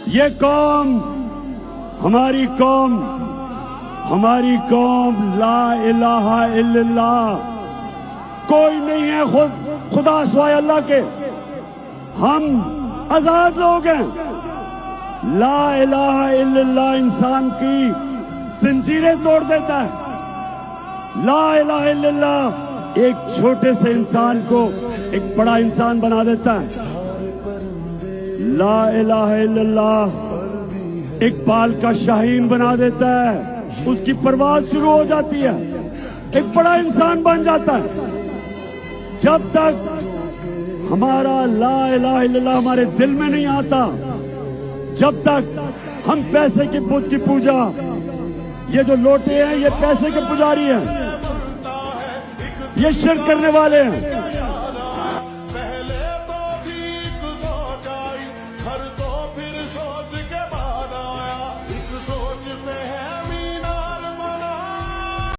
یہ قوم ہماری قوم لا الہ الا اللہ، کوئی نہیں ہے خدا سوائے اللہ کے، ہم آزاد لوگ ہیں۔ لا الہ الا اللہ انسان کی زنجیریں توڑ دیتا ہے۔ لا الہ الا اللہ ایک چھوٹے سے انسان کو ایک بڑا انسان بنا دیتا ہے۔ لا الہ الا اللہ اقبال کا شاہین بنا دیتا ہے، اس کی پرواز شروع ہو جاتی ہے، ایک بڑا انسان بن جاتا ہے۔ جب تک ہمارا لا الہ الا اللہ ہمارے دل میں نہیں آتا، جب تک ہم پیسے کی بت کی پوجا، یہ جو لوٹے ہیں یہ پیسے کے پجاری ہیں، یہ شرک کرنے والے ہیں۔ ہر تو پھر سوچ کے بعد آیا، ایک سوچ پہ ہے